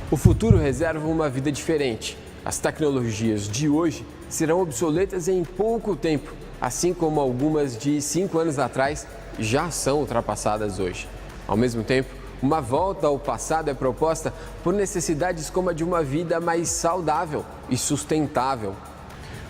O futuro reserva uma vida diferente. As tecnologias de hoje serão obsoletas em pouco tempo, assim como algumas de 5 anos atrás já são ultrapassadas hoje. Ao mesmo tempo, uma volta ao passado é proposta por necessidades como a de uma vida mais saudável e sustentável.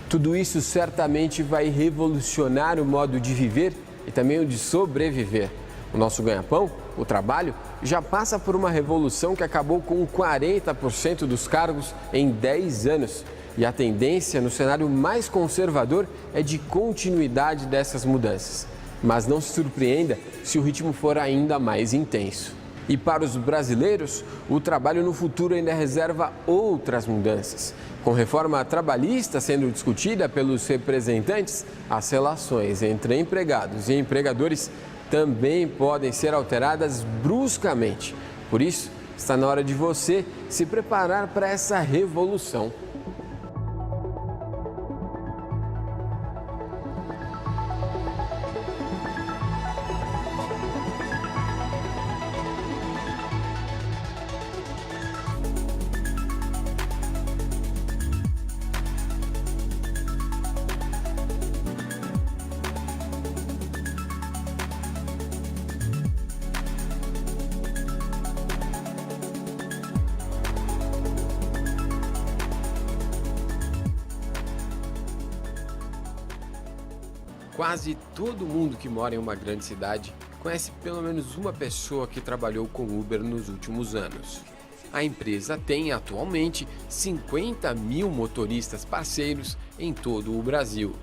Tudo isso certamente vai revolucionar o modo de viver e também o de sobreviver. O nosso ganha-pão, o trabalho, já passa por uma revolução que acabou com 40% dos cargos em 10 anos. E a tendência no cenário mais conservador é de continuidade dessas mudanças. Mas não se surpreenda se o ritmo for ainda mais intenso. E para os brasileiros, o trabalho no futuro ainda reserva outras mudanças. Com reforma trabalhista sendo discutida pelos representantes, as relações entre empregados e empregadores também podem ser alteradas bruscamente. Por isso, está na hora de você se preparar para essa revolução. Quase todo mundo que mora em uma grande cidade conhece pelo menos uma pessoa que trabalhou com Uber nos últimos anos. A empresa tem atualmente 50 mil motoristas parceiros em todo o Brasil.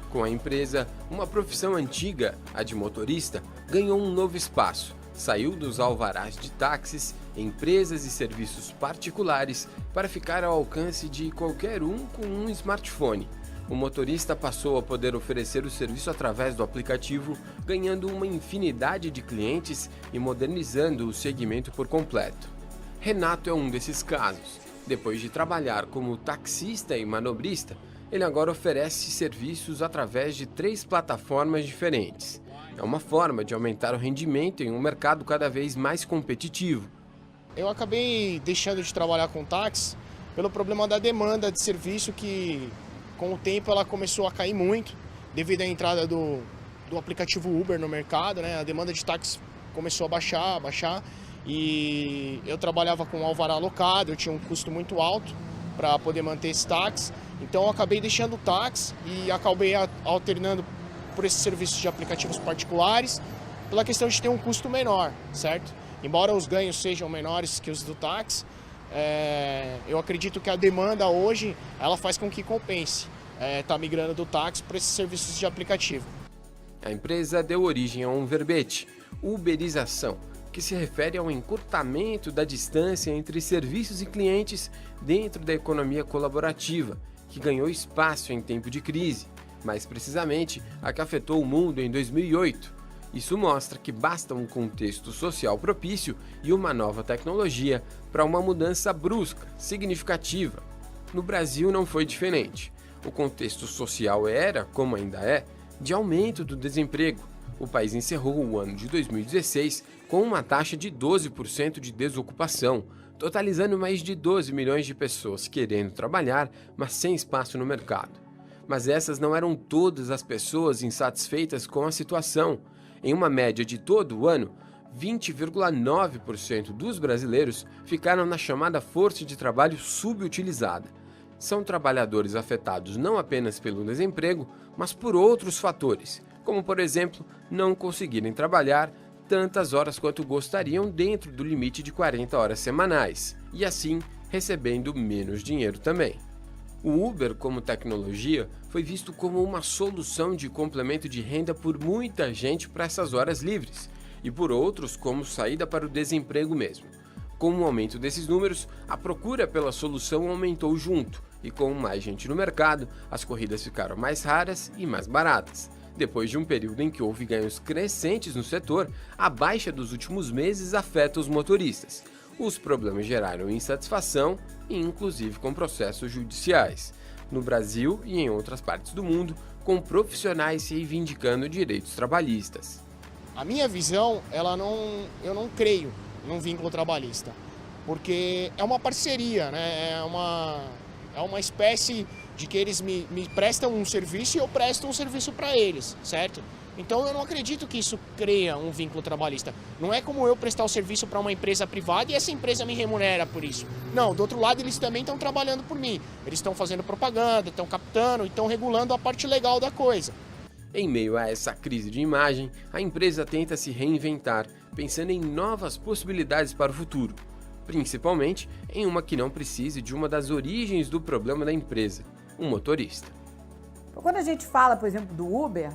Com a empresa, uma profissão antiga, a de motorista, ganhou um novo espaço. Saiu dos alvarás de táxis, empresas e serviços particulares para ficar ao alcance de qualquer um com um smartphone. O motorista passou a poder oferecer o serviço através do aplicativo, ganhando uma infinidade de clientes e modernizando o segmento por completo. Renato é um desses casos. Depois de trabalhar como taxista e manobrista, ele agora oferece serviços através de 3 plataformas diferentes. É uma forma de aumentar o rendimento em um mercado cada vez mais competitivo. Eu acabei deixando de trabalhar com táxi pelo problema da demanda de serviço que, com o tempo, ela começou a cair muito devido à entrada do aplicativo Uber no mercado, né? A demanda de táxi começou a baixar e eu trabalhava com alvará alocado, eu tinha um custo muito alto para poder manter esse táxi, então eu acabei deixando o táxi e acabei alternando por esses serviços de aplicativos particulares pela questão de ter um custo menor, certo? Embora os ganhos sejam menores que os do táxi, eu acredito que a demanda hoje ela faz com que compense tá migrando do táxi para esses serviços de aplicativo. A empresa deu origem a um verbete, uberização, que se refere ao encurtamento da distância entre serviços e clientes dentro da economia colaborativa, que ganhou espaço em tempo de crise, mais precisamente a que afetou o mundo em 2008. Isso mostra que basta um contexto social propício e uma nova tecnologia para uma mudança brusca, significativa. No Brasil não foi diferente. O contexto social era, como ainda é, de aumento do desemprego. O país encerrou o ano de 2016 com uma taxa de 12% de desocupação, totalizando mais de 12 milhões de pessoas querendo trabalhar, mas sem espaço no mercado. Mas essas não eram todas as pessoas insatisfeitas com a situação. Em uma média de todo o ano, 20,9% dos brasileiros ficaram na chamada força de trabalho subutilizada. São trabalhadores afetados não apenas pelo desemprego, mas por outros fatores, como, por exemplo, não conseguirem trabalhar tantas horas quanto gostariam dentro do limite de 40 horas semanais, e assim recebendo menos dinheiro também. O Uber, como tecnologia, foi visto como uma solução de complemento de renda por muita gente para essas horas livres, e por outros como saída para o desemprego mesmo. Com o aumento desses números, a procura pela solução aumentou junto, e com mais gente no mercado, as corridas ficaram mais raras e mais baratas. Depois de um período em que houve ganhos crescentes no setor, a baixa dos últimos meses afeta os motoristas. Os problemas geraram insatisfação e inclusive com processos judiciais, no Brasil e em outras partes do mundo, com profissionais reivindicando direitos trabalhistas. A minha visão, eu não creio num vínculo trabalhista. porque é uma parceria, né? É uma espécie de que eles me prestam um serviço e eu presto um serviço para eles, certo? Então eu não acredito que isso cria um vínculo trabalhista. Não é como eu prestar o serviço para uma empresa privada e essa empresa me remunera por isso. Não, do outro lado eles também estão trabalhando por mim. Eles estão fazendo propaganda, estão captando, estão regulando a parte legal da coisa. Em meio a essa crise de imagem, a empresa tenta se reinventar, pensando em novas possibilidades para o futuro, principalmente em uma que não precise de uma das origens do problema da empresa, um motorista. Quando a gente fala, por exemplo, do Uber,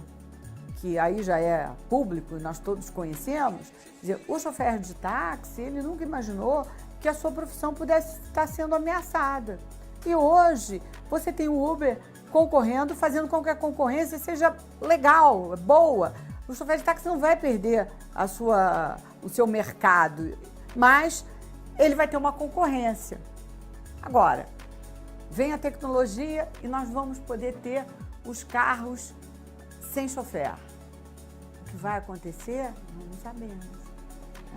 que aí já é público e nós todos conhecemos, o chofer de táxi, ele nunca imaginou que a sua profissão pudesse estar sendo ameaçada. E hoje você tem o Uber concorrendo, fazendo com que a concorrência seja legal, boa. O chofer de táxi não vai perder o seu mercado, mas ele vai ter uma concorrência. Agora, vem a tecnologia e nós vamos poder ter os carros sem chofer. O que vai acontecer, não sabemos.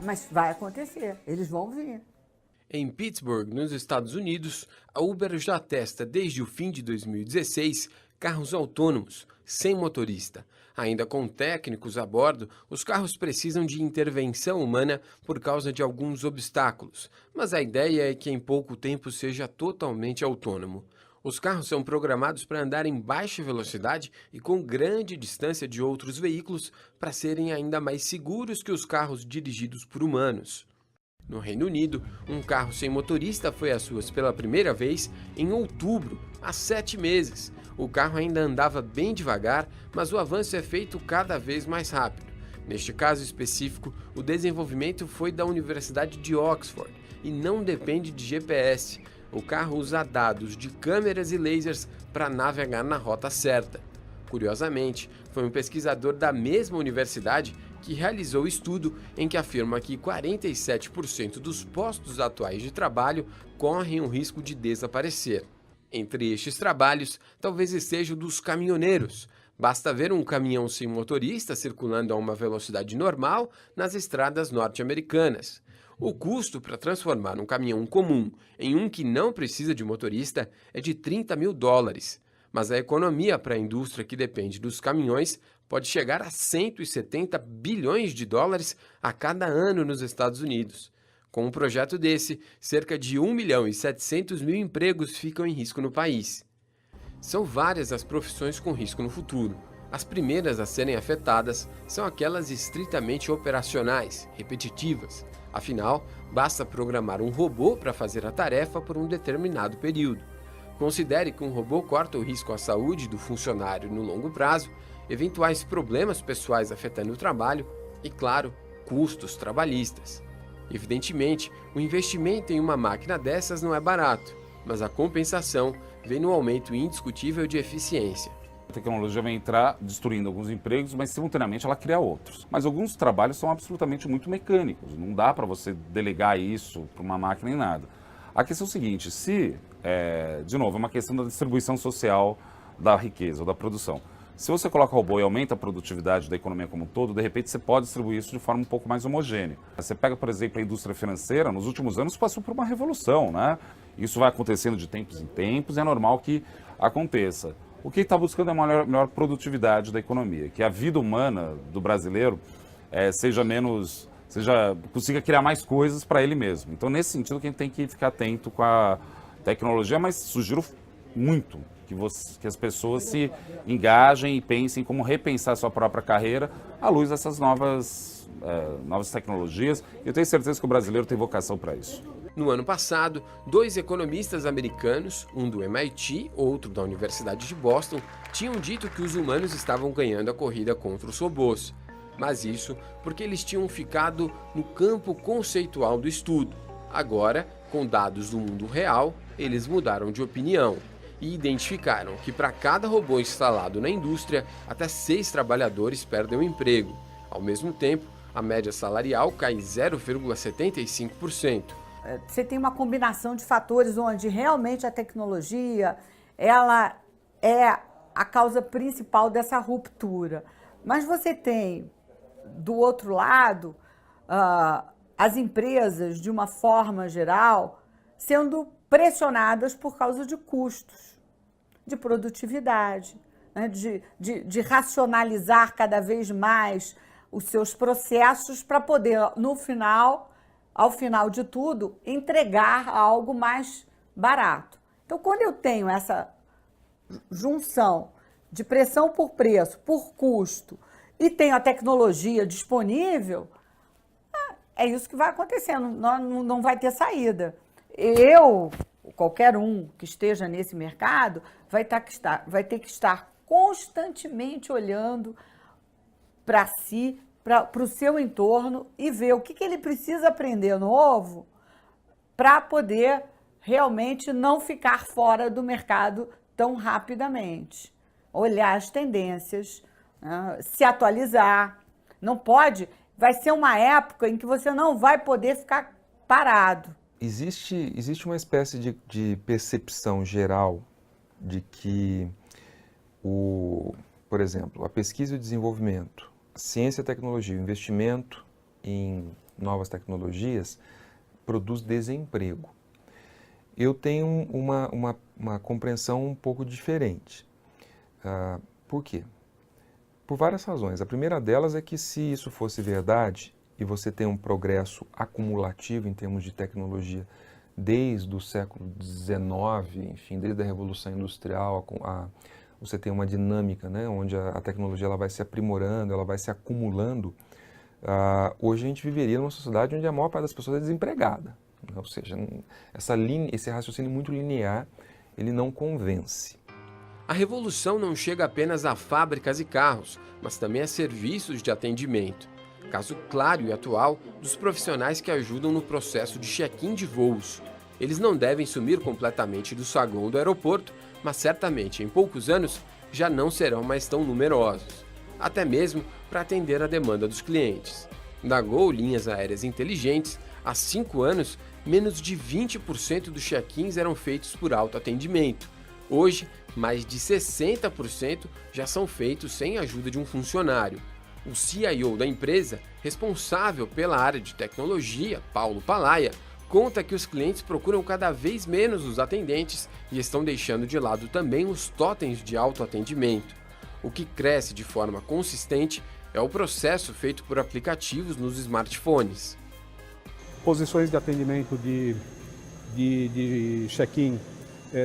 Mas vai acontecer, eles vão vir. Em Pittsburgh, nos Estados Unidos, a Uber já testa desde o fim de 2016 carros autônomos, sem motorista. Ainda com técnicos a bordo, os carros precisam de intervenção humana por causa de alguns obstáculos, mas a ideia é que em pouco tempo seja totalmente autônomo. Os carros são programados para andar em baixa velocidade e com grande distância de outros veículos para serem ainda mais seguros que os carros dirigidos por humanos. No Reino Unido, um carro sem motorista foi às ruas pela primeira vez em outubro, há 7 meses. O carro ainda andava bem devagar, mas o avanço é feito cada vez mais rápido. Neste caso específico, o desenvolvimento foi da Universidade de Oxford e não depende de GPS. O carro usa dados de câmeras e lasers para navegar na rota certa. Curiosamente, foi um pesquisador da mesma universidade que realizou o estudo em que afirma que 47% dos postos atuais de trabalho correm o risco de desaparecer. Entre estes trabalhos, talvez esteja o dos caminhoneiros. Basta ver um caminhão sem motorista circulando a uma velocidade normal nas estradas norte-americanas. O custo para transformar um caminhão comum em um que não precisa de motorista é de $30 mil. Mas a economia para a indústria que depende dos caminhões pode chegar a 170 bilhões de dólares a cada ano nos Estados Unidos. Com um projeto desse, cerca de 1.700.000 empregos ficam em risco no país. São várias as profissões com risco no futuro. As primeiras a serem afetadas são aquelas estritamente operacionais, repetitivas. Afinal, basta programar um robô para fazer a tarefa por um determinado período. Considere que um robô corta o risco à saúde do funcionário no longo prazo, eventuais problemas pessoais afetando o trabalho e, claro, custos trabalhistas. Evidentemente, o investimento em uma máquina dessas não é barato, mas a compensação vem no aumento indiscutível de eficiência. A tecnologia vai entrar destruindo alguns empregos, mas simultaneamente ela cria outros. Mas alguns trabalhos são absolutamente muito mecânicos, não dá para você delegar isso para uma máquina nem nada. A questão é o seguinte, de novo, é uma questão da distribuição social da riqueza ou da produção. Se você coloca robô e aumenta a produtividade da economia como um todo, de repente você pode distribuir isso de forma um pouco mais homogênea. Você pega, por exemplo, a indústria financeira, nos últimos anos passou por uma revolução, né? Isso vai acontecendo de tempos em tempos, é normal que aconteça. O que está buscando é a maior produtividade da economia, que a vida humana do brasileiro consiga criar mais coisas para ele mesmo. Então, nesse sentido, que a gente tem que ficar atento com a tecnologia, mas sugiro muito que as pessoas se engajem e pensem como repensar sua própria carreira à luz dessas novas tecnologias. Eu tenho certeza que o brasileiro tem vocação para isso. No ano passado, 2 economistas americanos, um do MIT, outro da Universidade de Boston, tinham dito que os humanos estavam ganhando a corrida contra os robôs. Mas isso porque eles tinham ficado no campo conceitual do estudo. Agora, com dados do mundo real, eles mudaram de opinião e identificaram que para cada robô instalado na indústria, até 6 trabalhadores perdem o emprego. Ao mesmo tempo, a média salarial cai 0,75%. Você tem uma combinação de fatores onde realmente a tecnologia ela é a causa principal dessa ruptura. Mas você tem, do outro lado, as empresas, de uma forma geral, sendo pressionadas por causa de custos, de produtividade, né? de racionalizar cada vez mais os seus processos para poder, ao final de tudo, entregar algo mais barato. Então, quando eu tenho essa junção de pressão por preço, por custo, e tenho a tecnologia disponível, é isso que vai acontecendo, não vai ter saída. Qualquer um que esteja nesse mercado, vai ter que estar constantemente olhando para si, para o seu entorno e ver o que ele precisa aprender novo para poder realmente não ficar fora do mercado tão rapidamente. Olhar as tendências, se atualizar. Não pode, vai ser uma época em que você não vai poder ficar parado. Existe uma espécie de percepção geral de que, por exemplo, a pesquisa e o desenvolvimento, a ciência e a tecnologia, o investimento em novas tecnologias produz desemprego. Eu tenho uma compreensão um pouco diferente. Por quê? Por várias razões. A primeira delas é que, se isso fosse verdade, e você tem um progresso acumulativo em termos de tecnologia desde o século XIX, enfim, desde a Revolução Industrial, você tem uma dinâmica, né, onde a tecnologia ela vai se aprimorando, ela vai se acumulando. Hoje a gente viveria numa sociedade onde a maior parte das pessoas é desempregada. Ou seja, esse raciocínio muito linear, ele não convence. A revolução não chega apenas a fábricas e carros, mas também a serviços de atendimento. Caso claro e atual dos profissionais que ajudam no processo de check-in de voos. Eles não devem sumir completamente do saguão do aeroporto, mas certamente em poucos anos já não serão mais tão numerosos, até mesmo para atender a demanda dos clientes. Na Gol Linhas Aéreas Inteligentes, há 5 anos, menos de 20% dos check-ins eram feitos por autoatendimento. Hoje, mais de 60% já são feitos sem a ajuda de um funcionário. O CIO da empresa, responsável pela área de tecnologia, Paulo Palaia, conta que os clientes procuram cada vez menos os atendentes e estão deixando de lado também os totens de autoatendimento. O que cresce de forma consistente é o processo feito por aplicativos nos smartphones. Posições de atendimento de check-in,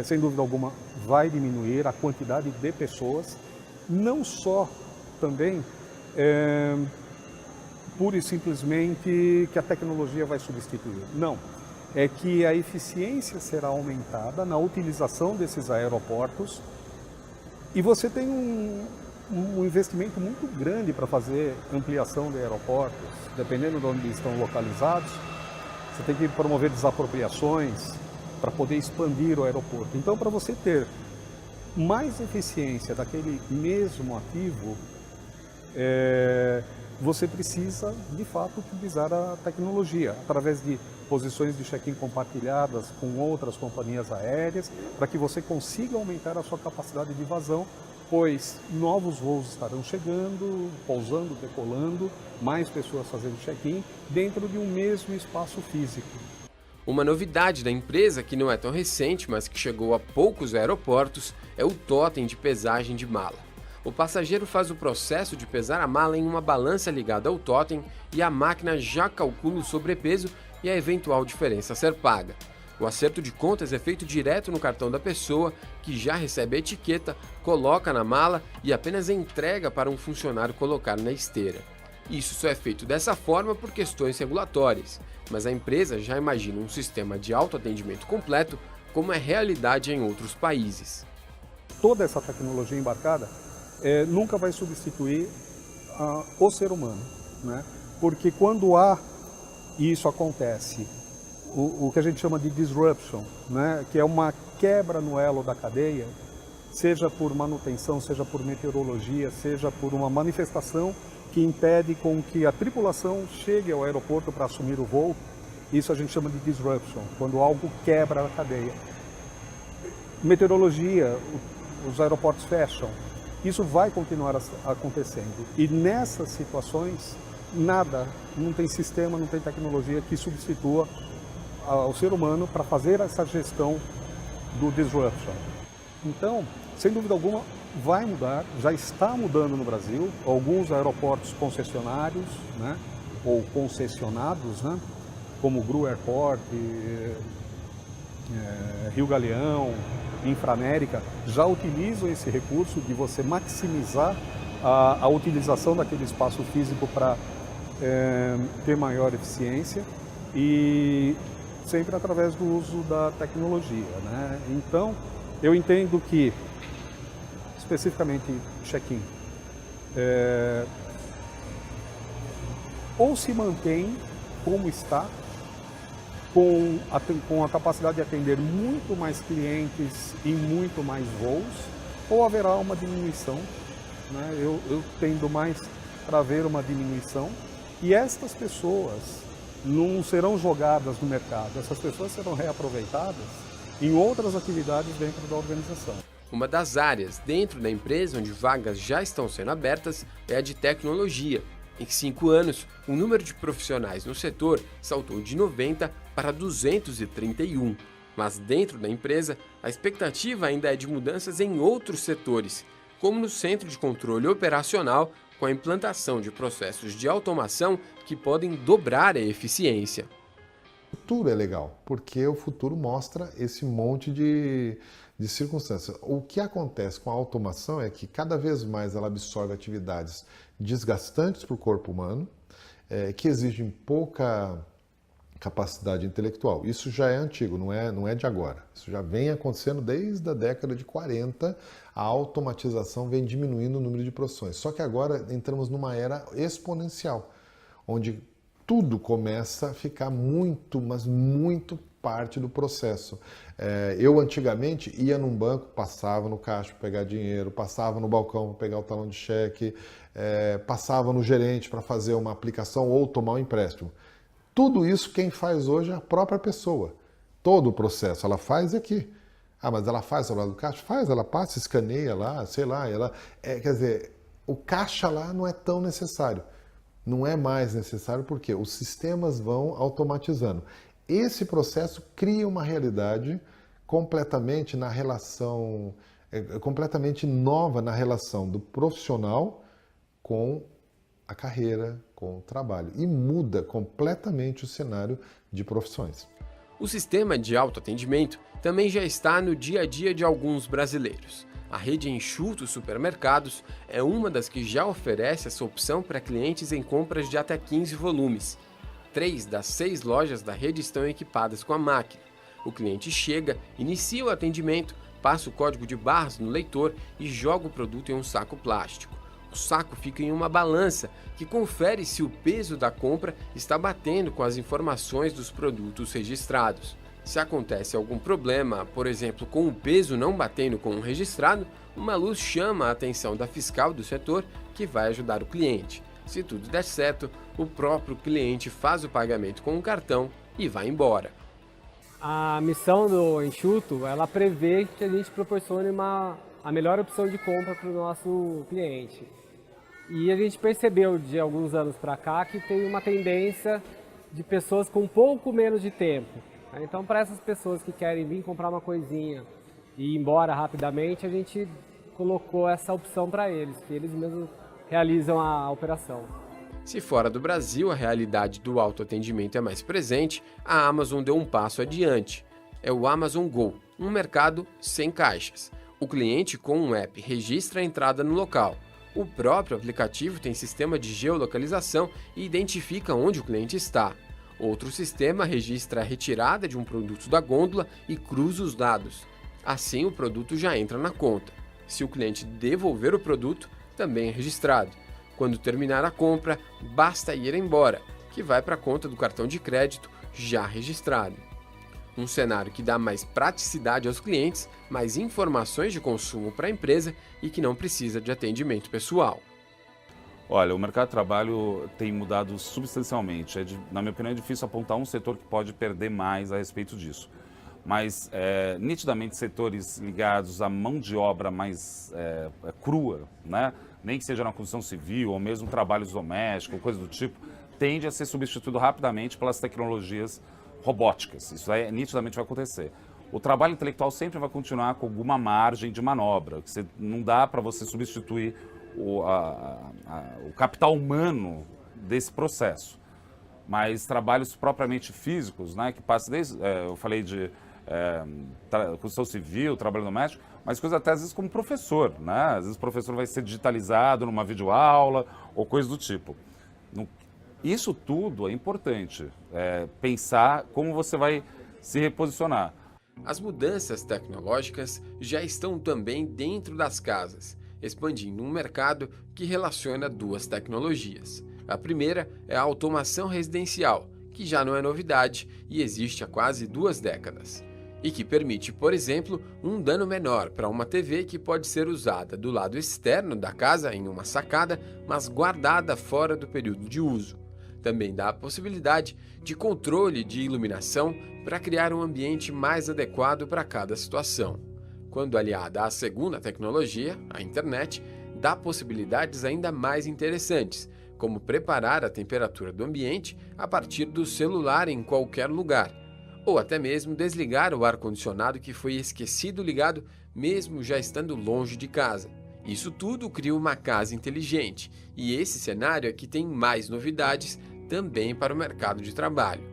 sem dúvida alguma, vai diminuir a quantidade de pessoas, não só também pura e simplesmente que a tecnologia vai substituir. Não, é que a eficiência será aumentada na utilização desses aeroportos e você tem um investimento muito grande para fazer ampliação de aeroportos, dependendo de onde estão localizados. Você tem que promover desapropriações para poder expandir o aeroporto. Então, para você ter mais eficiência daquele mesmo ativo, você precisa, de fato, utilizar a tecnologia, através de posições de check-in compartilhadas com outras companhias aéreas, para que você consiga aumentar a sua capacidade de vazão, pois novos voos estarão chegando, pousando, decolando, mais pessoas fazendo check-in dentro de um mesmo espaço físico. Uma novidade da empresa, que não é tão recente, mas que chegou a poucos aeroportos, é o totem de pesagem de mala. O passageiro faz o processo de pesar a mala em uma balança ligada ao totem e a máquina já calcula o sobrepeso e a eventual diferença a ser paga. O acerto de contas é feito direto no cartão da pessoa, que já recebe a etiqueta, coloca na mala e apenas entrega para um funcionário colocar na esteira. Isso só é feito dessa forma por questões regulatórias, mas a empresa já imagina um sistema de autoatendimento completo, como é realidade em outros países. Toda essa tecnologia embarcada nunca vai substituir o ser humano, né? Porque quando isso acontece, o que a gente chama de disruption, né? Que é uma quebra no elo da cadeia, seja por manutenção, seja por meteorologia, seja por uma manifestação que impede com que a tripulação chegue ao aeroporto para assumir o voo, isso a gente chama de disruption, quando algo quebra a cadeia. Meteorologia, os aeroportos fecham, isso vai continuar acontecendo. E nessas situações, nada, não tem sistema, não tem tecnologia que substitua ao ser humano para fazer essa gestão do disruption. Então, sem dúvida alguma, vai mudar, já está mudando no Brasil. Alguns aeroportos concessionários, né, ou concessionados, né, como o Gru Airport, Rio Galeão, Inframérica, já utilizam esse recurso de você maximizar a utilização daquele espaço físico para ter maior eficiência e sempre através do uso da tecnologia, né? Então, eu entendo que, especificamente check-in, ou se mantém como está, com a capacidade de atender muito mais clientes e muito mais voos, ou haverá uma diminuição, né? Eu tendo mais para ver uma diminuição, e estas pessoas não serão jogadas no mercado, essas pessoas serão reaproveitadas em outras atividades dentro da organização. Uma das áreas dentro da empresa onde vagas já estão sendo abertas é a de tecnologia. Em 5 anos, o número de profissionais no setor saltou de 90 para 231. Mas dentro da empresa, a expectativa ainda é de mudanças em outros setores, como no centro de controle operacional, com a implantação de processos de automação que podem dobrar a eficiência. O futuro é legal, porque o futuro mostra esse monte de circunstâncias. O que acontece com a automação é que cada vez mais ela absorve atividades desgastantes para o corpo humano, que exigem pouca capacidade intelectual. Isso já é antigo, não é de agora. Isso já vem acontecendo desde a década de 40, a automatização vem diminuindo o número de profissões. Só que agora entramos numa era exponencial, onde tudo começa a ficar muito, mas muito parte do processo. Eu antigamente ia num banco, passava no caixa para pegar dinheiro, passava no balcão para pegar o talão de cheque, passava no gerente para fazer uma aplicação ou tomar um empréstimo. Tudo isso quem faz hoje é a própria pessoa. Todo o processo ela faz aqui. Ah, mas ela faz ao lado do caixa? Faz, ela passa, escaneia lá, sei lá. Quer dizer, o caixa lá não é tão necessário. Não é mais necessário porque os sistemas vão automatizando. Esse processo cria uma realidade completamente na relação, completamente nova na relação do profissional com a carreira, com o trabalho. E muda completamente o cenário de profissões. O sistema de autoatendimento também já está no dia a dia de alguns brasileiros. A rede Enxuto Supermercados é uma das que já oferece essa opção para clientes em compras de até 15 volumes. 3 das 6 lojas da rede estão equipadas com a máquina. O cliente chega, inicia o atendimento, passa o código de barras no leitor e joga o produto em um saco plástico. O saco fica em uma balança que confere se o peso da compra está batendo com as informações dos produtos registrados. Se acontece algum problema, por exemplo, com o peso não batendo com o registrado, uma luz chama a atenção da fiscal do setor que vai ajudar o cliente. Se tudo der certo, o próprio cliente faz o pagamento com o cartão e vai embora. A missão do Enxuto, ela prevê que a gente proporcione a melhor opção de compra para o nosso cliente. E a gente percebeu de alguns anos para cá que tem uma tendência de pessoas com um pouco menos de tempo. Então, para essas pessoas que querem vir comprar uma coisinha e ir embora rapidamente, a gente colocou essa opção para eles, que eles mesmos realizam a operação. Se fora do Brasil a realidade do autoatendimento é mais presente, a Amazon deu um passo adiante. É o Amazon Go, um mercado sem caixas. O cliente com um app registra a entrada no local. O próprio aplicativo tem sistema de geolocalização e identifica onde o cliente está. Outro sistema registra a retirada de um produto da gôndola e cruza os dados. Assim, o produto já entra na conta. Se o cliente devolver o produto, também é registrado. Quando terminar a compra, basta ir embora, que vai para a conta do cartão de crédito já registrado. Um cenário que dá mais praticidade aos clientes, mais informações de consumo para a empresa e que não precisa de atendimento pessoal. Olha, o mercado de trabalho tem mudado substancialmente. Na minha opinião, é difícil apontar um setor que pode perder mais a respeito disso. Mas, nitidamente, setores ligados à mão de obra mais crua, né? nem que seja na construção civil ou mesmo trabalhos domésticos, coisa do tipo, tende a ser substituído rapidamente pelas tecnologias robóticas. Isso aí nitidamente vai acontecer. O trabalho intelectual sempre vai continuar com alguma margem de manobra, que não dá para você substituir o capital humano desse processo. Mas trabalhos propriamente físicos, né, que passam desde, eu falei de construção civil, trabalho doméstico, mas coisas até às vezes como professor, né? Às vezes o professor vai ser digitalizado numa videoaula ou coisa do tipo. Isso tudo é importante, pensar como você vai se reposicionar. As mudanças tecnológicas já estão também dentro das casas, expandindo um mercado que relaciona duas tecnologias. A primeira é a automação residencial, que já não é novidade e existe há quase 2 décadas, e que permite, por exemplo, um dano menor para uma TV que pode ser usada do lado externo da casa em uma sacada, mas guardada fora do período de uso. Também dá a possibilidade de controle de iluminação para criar um ambiente mais adequado para cada situação. Quando aliada à segunda tecnologia, a internet, dá possibilidades ainda mais interessantes, como preparar a temperatura do ambiente a partir do celular em qualquer lugar, ou até mesmo desligar o ar-condicionado que foi esquecido ligado mesmo já estando longe de casa. Isso tudo cria uma casa inteligente, e esse cenário é que tem mais novidades também para o mercado de trabalho,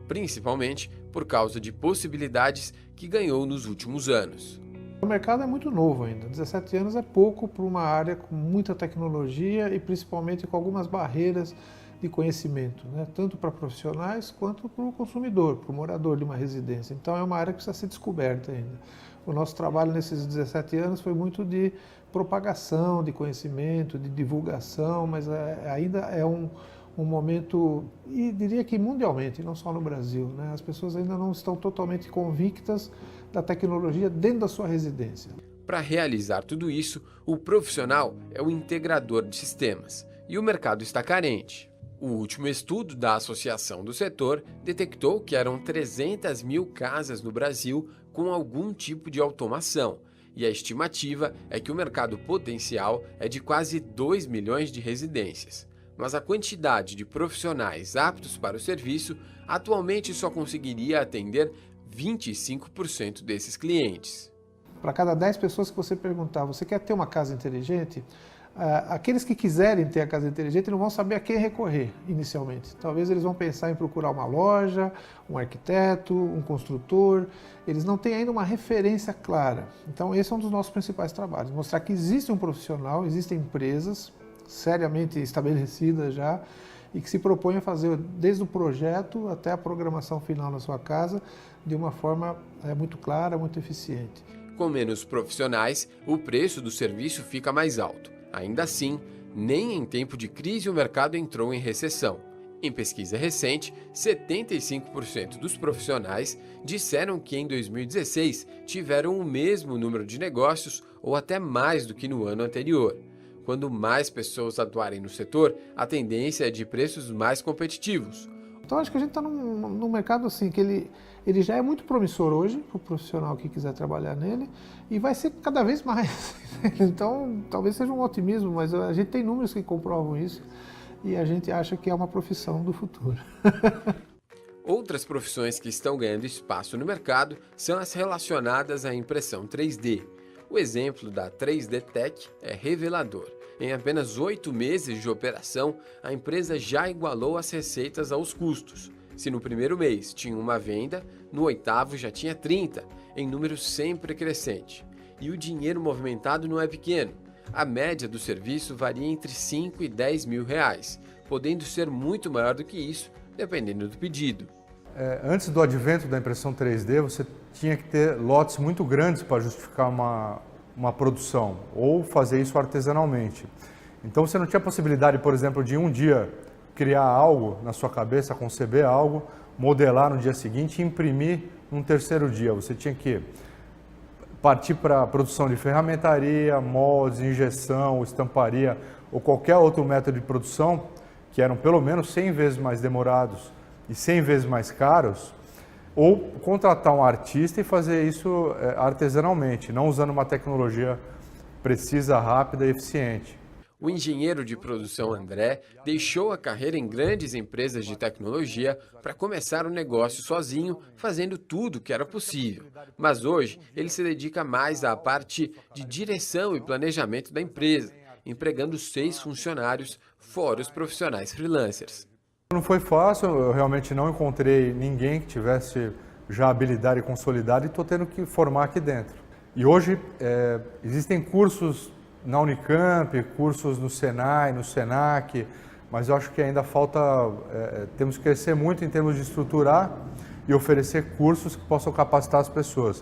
principalmente por causa de possibilidades que ganhou nos últimos anos. O mercado é muito novo ainda, 17 anos é pouco para uma área com muita tecnologia e principalmente com algumas barreiras de conhecimento, né? Tanto para profissionais quanto para o consumidor, para o morador de uma residência. Então é uma área que precisa ser descoberta ainda. O nosso trabalho nesses 17 anos foi muito de propagação de conhecimento, de divulgação, mas ainda é um momento, e diria que mundialmente, não só no Brasil, né? As pessoas ainda não estão totalmente convictas da tecnologia dentro da sua residência. Para realizar tudo isso, o profissional é o integrador de sistemas, e o mercado está carente. O último estudo da Associação do Setor detectou que eram 300 mil casas no Brasil com algum tipo de automação, e a estimativa é que o mercado potencial é de quase 2 milhões de residências. Mas a quantidade de profissionais aptos para o serviço atualmente só conseguiria atender 25% desses clientes. Para cada 10 pessoas que você perguntar, você quer ter uma casa inteligente? Aqueles que quiserem ter a casa inteligente não vão saber a quem recorrer inicialmente. Talvez eles vão pensar em procurar uma loja, um arquiteto, um construtor. Eles não têm ainda uma referência clara. Então esse é um dos nossos principais trabalhos, mostrar que existe um profissional, existem empresas seriamente estabelecidas já e que se propõem a fazer desde o projeto até a programação final na sua casa de uma forma muito clara, muito eficiente. Com menos profissionais, o preço do serviço fica mais alto. Ainda assim, nem em tempo de crise o mercado entrou em recessão. Em pesquisa recente, 75% dos profissionais disseram que em 2016 tiveram o mesmo número de negócios ou até mais do que no ano anterior. Quando mais pessoas atuarem no setor, a tendência é de preços mais competitivos. Então acho que a gente está num mercado assim que ele já é muito promissor hoje para o profissional que quiser trabalhar nele e vai ser cada vez mais. Então talvez seja um otimismo, mas a gente tem números que comprovam isso e a gente acha que é uma profissão do futuro. Outras profissões que estão ganhando espaço no mercado são as relacionadas à impressão 3D. O exemplo da 3D Tech é revelador. Em apenas 8 meses de operação, a empresa já igualou as receitas aos custos. Se no primeiro mês tinha uma venda, no 8º já tinha 30, em número sempre crescente. E o dinheiro movimentado não é pequeno. A média do serviço varia entre 5 e 10 mil reais, podendo ser muito maior do que isso, dependendo do pedido. Antes do advento da impressão 3D, você tinha que ter lotes muito grandes para justificar uma produção, ou fazer isso artesanalmente. Então você não tinha possibilidade, por exemplo, de um dia criar algo na sua cabeça, conceber algo, modelar no dia seguinte e imprimir num terceiro dia. Você tinha que partir para a produção de ferramentaria, moldes, injeção, estamparia ou qualquer outro método de produção que eram pelo menos 100 vezes mais demorados e 100 vezes mais caros, ou contratar um artista e fazer isso artesanalmente, não usando uma tecnologia precisa, rápida e eficiente. O engenheiro de produção André deixou a carreira em grandes empresas de tecnologia para começar um negócio sozinho, fazendo tudo o que era possível. Mas hoje ele se dedica mais à parte de direção e planejamento da empresa, empregando 6 funcionários, fora os profissionais freelancers. Não foi fácil, eu realmente não encontrei ninguém que tivesse já habilidade consolidada e estou tendo que formar aqui dentro. E hoje existem cursos na Unicamp, cursos no Senai, no Senac, mas eu acho que ainda falta, temos que crescer muito em termos de estruturar e oferecer cursos que possam capacitar as pessoas.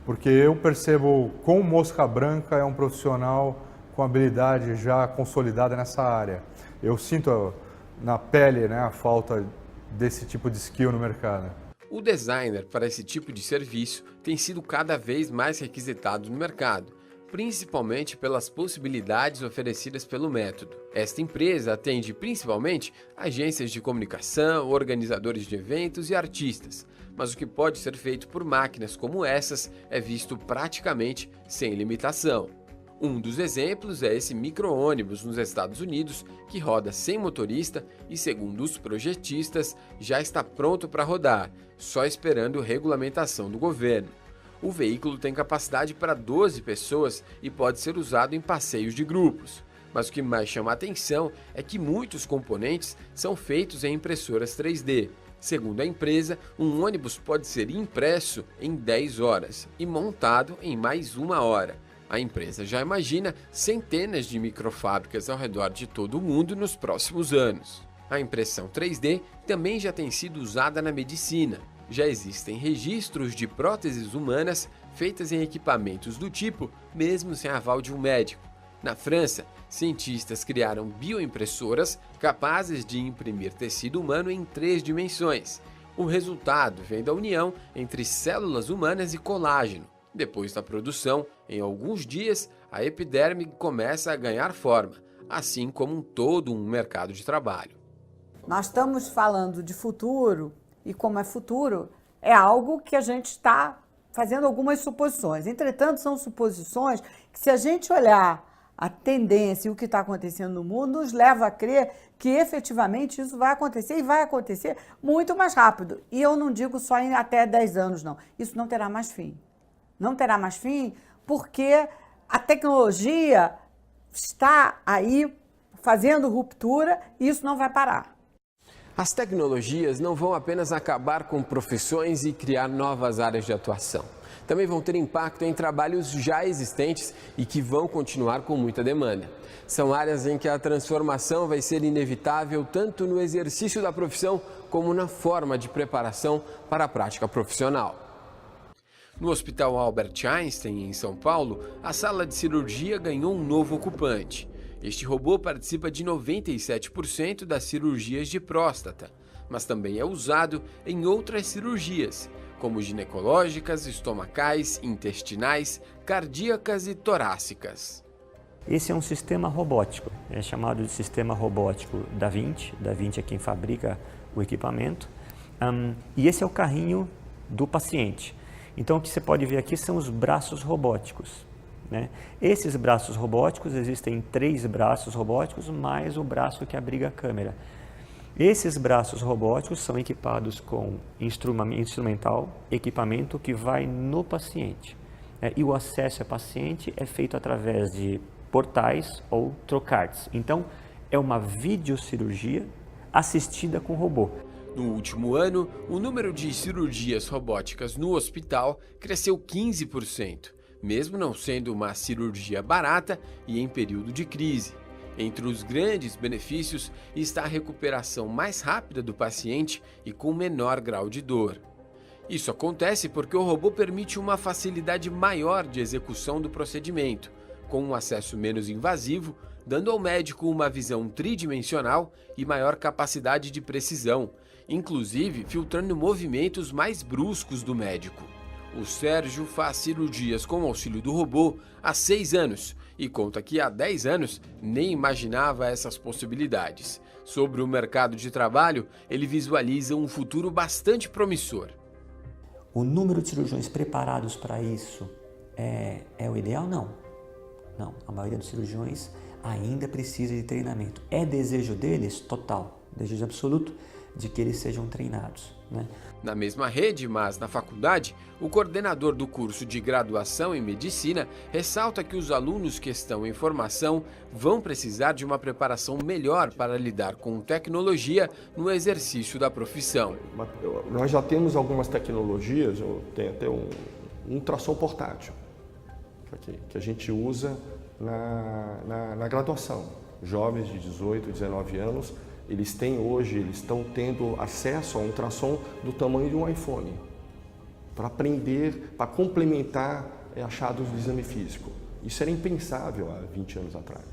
Porque eu percebo como Mosca Branca é um profissional com habilidade já consolidada nessa área. Eu sinto na pele, né, a falta desse tipo de skill no mercado. O designer para esse tipo de serviço tem sido cada vez mais requisitado no mercado, principalmente pelas possibilidades oferecidas pelo método. Esta empresa atende principalmente agências de comunicação, organizadores de eventos e artistas, mas o que pode ser feito por máquinas como essas é visto praticamente sem limitação. Um dos exemplos é esse micro-ônibus nos Estados Unidos, que roda sem motorista e, segundo os projetistas, já está pronto para rodar, só esperando regulamentação do governo. O veículo tem capacidade para 12 pessoas e pode ser usado em passeios de grupos. Mas o que mais chama a atenção é que muitos componentes são feitos em impressoras 3D. Segundo a empresa, um ônibus pode ser impresso em 10 horas e montado em mais 1 hora. A empresa já imagina centenas de microfábricas ao redor de todo o mundo nos próximos anos. A impressão 3D também já tem sido usada na medicina. Já existem registros de próteses humanas feitas em equipamentos do tipo, mesmo sem aval de um médico. Na França, cientistas criaram bioimpressoras capazes de imprimir tecido humano em 3 dimensões. O resultado vem da união entre células humanas e colágeno. Depois da produção, em alguns dias, a epiderme começa a ganhar forma, assim como todo um mercado de trabalho. Nós estamos falando de futuro, e como é futuro, é algo que a gente está fazendo algumas suposições. Entretanto, são suposições que, se a gente olhar a tendência e o que está acontecendo no mundo, nos leva a crer que efetivamente isso vai acontecer e vai acontecer muito mais rápido. E eu não digo só em até 10 anos, não. Isso não terá mais fim. Não terá mais fim porque a tecnologia está aí fazendo ruptura e isso não vai parar. As tecnologias não vão apenas acabar com profissões e criar novas áreas de atuação. Também vão ter impacto em trabalhos já existentes e que vão continuar com muita demanda. São áreas em que a transformação vai ser inevitável tanto no exercício da profissão como na forma de preparação para a prática profissional. No Hospital Albert Einstein, em São Paulo, a sala de cirurgia ganhou um novo ocupante. Este robô participa de 97% das cirurgias de próstata, mas também é usado em outras cirurgias, como ginecológicas, estomacais, intestinais, cardíacas e torácicas. Esse é um sistema robótico, é chamado de sistema robótico Da Vinci. Da Vinci é quem fabrica o equipamento, e esse é o carrinho do paciente. Então, o que você pode ver aqui são os braços robóticos, né? Esses braços robóticos, existem 3 braços robóticos, mais o braço que abriga a câmera. Esses braços robóticos são equipados com instrumental, equipamento que vai no paciente. E o acesso ao paciente é feito através de portais ou trocards. Então, é uma videocirurgia assistida com robô. No último ano, o número de cirurgias robóticas no hospital cresceu 15%, mesmo não sendo uma cirurgia barata e em período de crise. Entre os grandes benefícios está a recuperação mais rápida do paciente e com menor grau de dor. Isso acontece porque o robô permite uma facilidade maior de execução do procedimento, com um acesso menos invasivo, dando ao médico uma visão tridimensional e maior capacidade de precisão, inclusive filtrando movimentos mais bruscos do médico. O Sérgio faz cirurgias com o auxílio do robô há 6 anos e conta que há 10 anos nem imaginava essas possibilidades. Sobre o mercado de trabalho, ele visualiza um futuro bastante promissor. O número de cirurgiões preparados para isso é o ideal? Não. Não, a maioria dos cirurgiões ainda precisa de treinamento. É desejo deles? Total, desejo absoluto de que eles sejam treinados, né? Na mesma rede, mas na faculdade, o coordenador do curso de graduação em medicina ressalta que os alunos que estão em formação vão precisar de uma preparação melhor para lidar com tecnologia no exercício da profissão. Nós já temos algumas tecnologias, tem até um ultrassom portátil, que a gente usa na graduação. Jovens de 18, 19 anos, eles estão tendo acesso a um ultrassom do tamanho de um iPhone, para aprender, para complementar achados do exame físico. Isso era impensável há 20 anos atrás.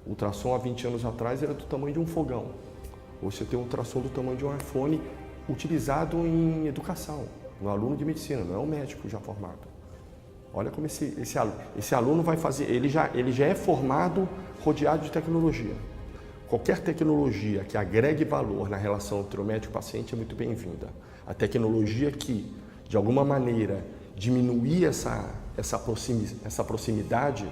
O ultrassom há 20 anos atrás era do tamanho de um fogão. Hoje você tem um ultrassom do tamanho de um iPhone utilizado em educação, no aluno de medicina, não é um médico já formado. Olha como esse aluno vai fazer, ele já é formado rodeado de tecnologia. Qualquer tecnologia que agregue valor na relação entre o médico e o paciente é muito bem-vinda. A tecnologia que, de alguma maneira, diminuir essa proximidade,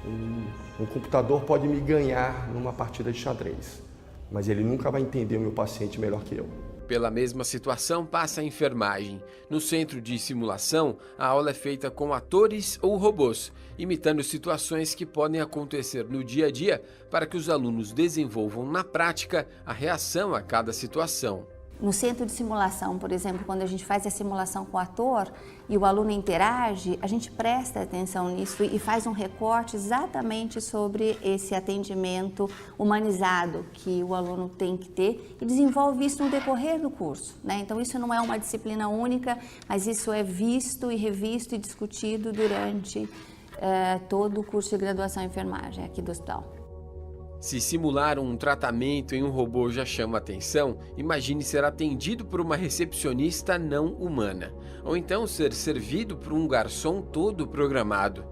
um computador pode me ganhar numa partida de xadrez, mas ele nunca vai entender o meu paciente melhor que eu. Pela mesma situação passa a enfermagem. No centro de simulação, a aula é feita com atores ou robôs, imitando situações que podem acontecer no dia a dia para que os alunos desenvolvam na prática a reação a cada situação. No centro de simulação, por exemplo, quando a gente faz a simulação com o ator e o aluno interage, a gente presta atenção nisso e faz um recorte exatamente sobre esse atendimento humanizado que o aluno tem que ter e desenvolve isso no decorrer do curso, né? Então isso não é uma disciplina única, mas isso é visto e revisto e discutido durante todo o curso de graduação em enfermagem aqui do hospital. Se simular um tratamento em um robô já chama atenção, imagine ser atendido por uma recepcionista não humana, ou então ser servido por um garçom todo programado.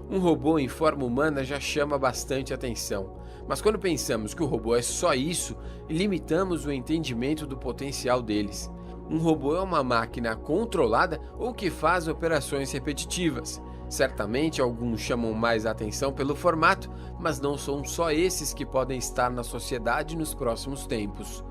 Um robô em forma humana já chama bastante atenção, mas quando pensamos que o robô é só isso, limitamos o entendimento do potencial deles. Um robô é uma máquina controlada ou que faz operações repetitivas. Certamente alguns chamam mais a atenção pelo formato, mas não são só esses que podem estar na sociedade nos próximos tempos.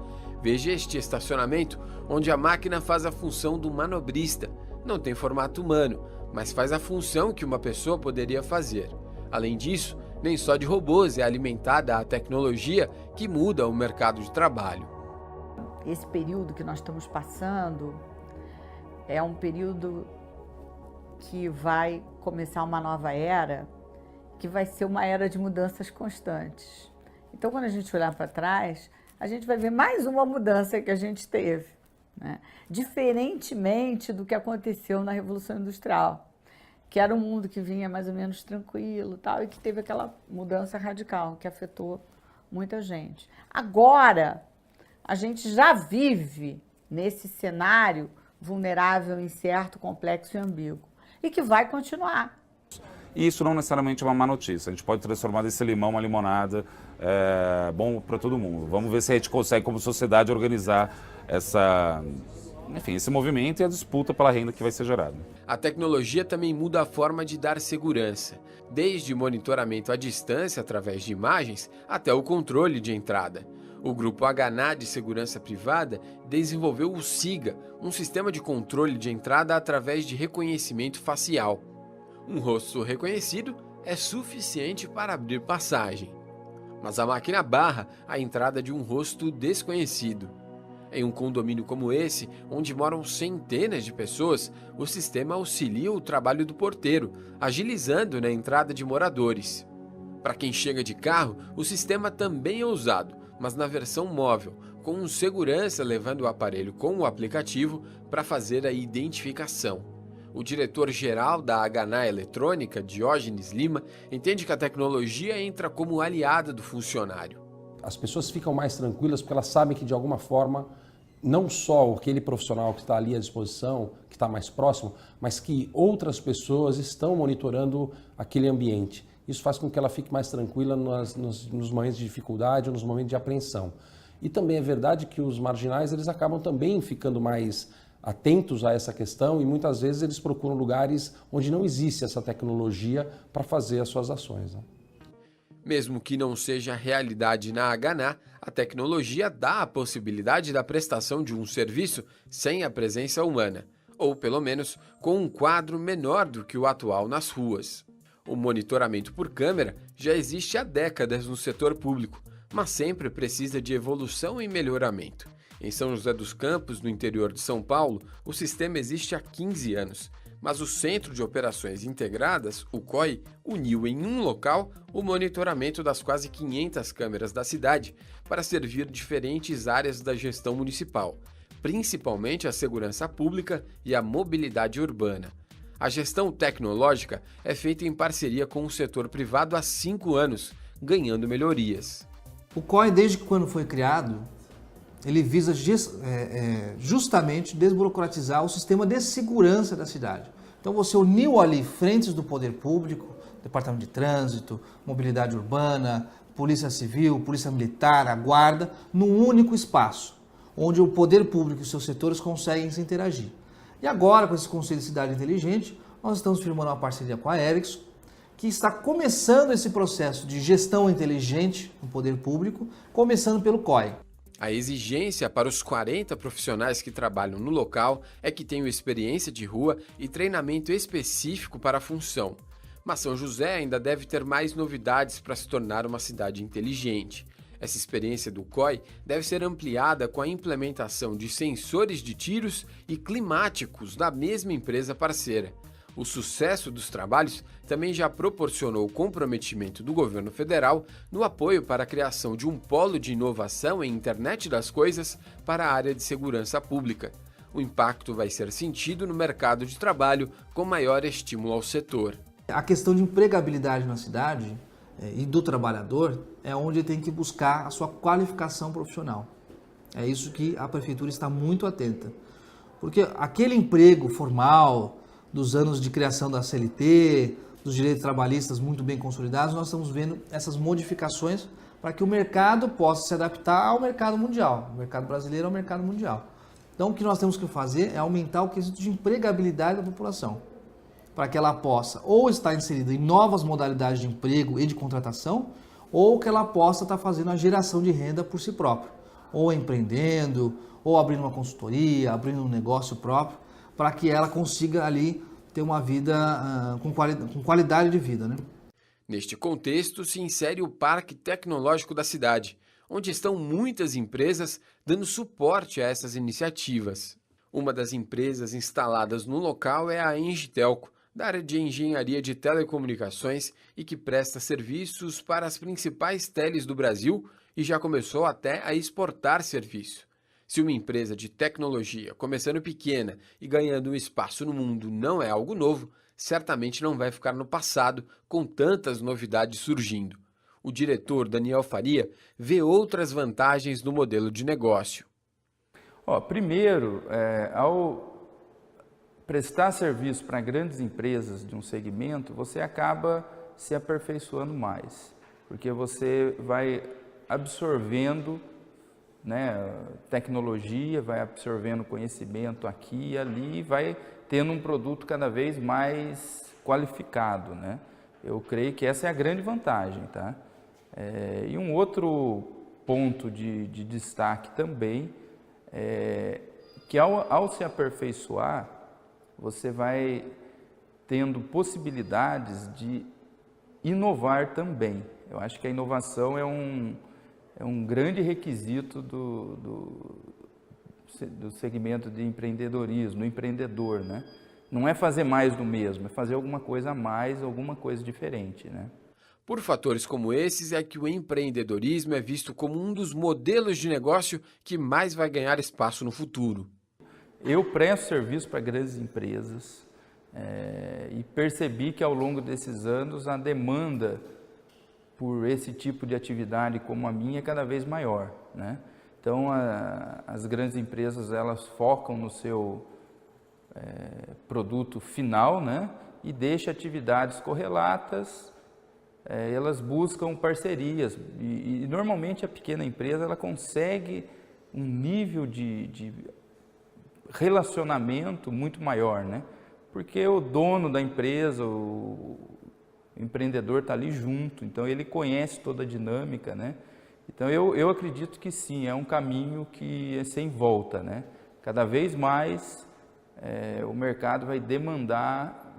Veja este estacionamento, onde a máquina faz a função do manobrista. Não tem formato humano, mas faz a função que uma pessoa poderia fazer. Além disso, nem só de robôs é alimentada a tecnologia que muda o mercado de trabalho. Esse período que nós estamos passando é um período que vai começar uma nova era, que vai ser uma era de mudanças constantes. Então, quando a gente olhar para trás, a gente vai ver mais uma mudança que a gente teve, né? Diferentemente do que aconteceu na Revolução Industrial, que era um mundo que vinha mais ou menos tranquilo, tal, e que teve aquela mudança radical que afetou muita gente. Agora, a gente já vive nesse cenário vulnerável, incerto, complexo e ambíguo, e que vai continuar. E isso não necessariamente é uma má notícia. A gente pode transformar esse limão uma limonada, bom para todo mundo. Vamos ver se a gente consegue, como sociedade, organizar esse movimento e a disputa pela renda que vai ser gerada. A tecnologia também muda a forma de dar segurança, desde monitoramento à distância através de imagens até o controle de entrada. O grupo HNA de Segurança Privada desenvolveu o SIGA, um sistema de controle de entrada através de reconhecimento facial. Um rosto reconhecido é suficiente para abrir passagem, mas a máquina barra a entrada de um rosto desconhecido. Em um condomínio como esse, onde moram centenas de pessoas, o sistema auxilia o trabalho do porteiro, agilizando na entrada de moradores. Para quem chega de carro, o sistema também é usado, mas na versão móvel, com um segurança levando o aparelho com o aplicativo para fazer a identificação. O diretor-geral da HNA Eletrônica, Diógenes Lima, entende que a tecnologia entra como aliada do funcionário. As pessoas ficam mais tranquilas porque elas sabem que, de alguma forma, não só aquele profissional que está ali à disposição, que está mais próximo, mas que outras pessoas estão monitorando aquele ambiente. Isso faz com que ela fique mais tranquila nos momentos de dificuldade ou nos momentos de apreensão. E também é verdade que os marginais eles acabam também ficando mais atentos a essa questão e muitas vezes eles procuram lugares onde não existe essa tecnologia para fazer as suas ações, né? Mesmo que não seja realidade na Haganá, a tecnologia dá a possibilidade da prestação de um serviço sem a presença humana, ou pelo menos com um quadro menor do que o atual nas ruas. O monitoramento por câmera já existe há décadas no setor público, mas sempre precisa de evolução e melhoramento. Em São José dos Campos, no interior de São Paulo, o sistema existe há 15 anos, mas o Centro de Operações Integradas, o COI, uniu em um local o monitoramento das quase 500 câmeras da cidade para servir diferentes áreas da gestão municipal, principalmente a segurança pública e a mobilidade urbana. A gestão tecnológica é feita em parceria com o setor privado há 5 anos, ganhando melhorias. O COI, desde quando foi criado, ele visa justamente desburocratizar o sistema de segurança da cidade. Então você uniu ali frentes do poder público, Departamento de Trânsito, Mobilidade Urbana, Polícia Civil, Polícia Militar, a Guarda, num único espaço, onde o poder público e seus setores conseguem se interagir. E agora, com esse Conselho de Cidade Inteligente, nós estamos firmando uma parceria com a Ericsson, que está começando esse processo de gestão inteligente no poder público, começando pelo COI. A exigência para os 40 profissionais que trabalham no local é que tenham experiência de rua e treinamento específico para a função. Mas São José ainda deve ter mais novidades para se tornar uma cidade inteligente. Essa experiência do COI deve ser ampliada com a implementação de sensores de tiros e climáticos da mesma empresa parceira. O sucesso dos trabalhos também já proporcionou o comprometimento do governo federal no apoio para a criação de um polo de inovação em internet das coisas para a área de segurança pública. O impacto vai ser sentido no mercado de trabalho com maior estímulo ao setor. A questão de empregabilidade na cidade e do trabalhador é onde ele tem que buscar a sua qualificação profissional. É isso que a prefeitura está muito atenta. Porque aquele emprego formal dos anos de criação da CLT, dos direitos trabalhistas muito bem consolidados, nós estamos vendo essas modificações para que o mercado possa se adaptar ao mercado mundial, o mercado brasileiro ao mercado mundial. Então, o que nós temos que fazer é aumentar o quesito de empregabilidade da população, para que ela possa ou estar inserida em novas modalidades de emprego e de contratação, ou que ela possa estar fazendo a geração de renda por si própria, ou empreendendo, ou abrindo uma consultoria, abrindo um negócio próprio, para que ela consiga ali ter uma vida com qualidade de vida, né? Neste contexto se insere o Parque Tecnológico da cidade, onde estão muitas empresas dando suporte a essas iniciativas. Uma das empresas instaladas no local é a Engitelco, da área de engenharia de telecomunicações e que presta serviços para as principais teles do Brasil e já começou até a exportar serviço. Se uma empresa de tecnologia, começando pequena e ganhando um espaço no mundo, não é algo novo, certamente não vai ficar no passado com tantas novidades surgindo. O diretor Daniel Faria vê outras vantagens no modelo de negócio. Primeiro, ao prestar serviço para grandes empresas de um segmento, você acaba se aperfeiçoando mais, porque você vai absorvendo tecnologia, vai absorvendo conhecimento aqui e ali, vai tendo um produto cada vez mais qualificado, né? Eu creio que essa é a grande vantagem, tá? E um outro ponto de destaque também é que ao se aperfeiçoar, você vai tendo possibilidades de inovar também. Eu acho que a inovação é um grande requisito do segmento de empreendedorismo, do empreendedor, né? Não é fazer mais do mesmo, é fazer alguma coisa a mais, alguma coisa diferente, né? Por fatores como esses é que o empreendedorismo é visto como um dos modelos de negócio que mais vai ganhar espaço no futuro. Eu presto serviço para grandes empresas e percebi que ao longo desses anos a demanda por esse tipo de atividade como a minha é cada vez maior, né? Então, as grandes empresas, elas focam no seu produto final, né? E deixam atividades correlatas, elas buscam parcerias. E normalmente a pequena empresa, ela consegue um nível de relacionamento muito maior, né? Porque o dono da empresa, O empreendedor está ali junto, então ele conhece toda a dinâmica, né? Então eu acredito que sim, é um caminho que é sem volta, né? Cada vez mais o mercado vai demandar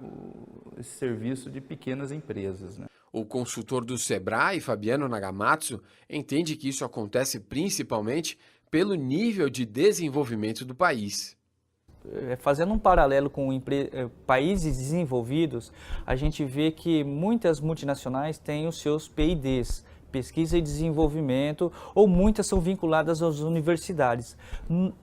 esse serviço de pequenas empresas, né? O consultor do Sebrae, Fabiano Nagamatsu, entende que isso acontece principalmente pelo nível de desenvolvimento do país. Fazendo um paralelo com países desenvolvidos, a gente vê que muitas multinacionais têm os seus P&Ds, pesquisa e desenvolvimento, ou muitas são vinculadas às universidades.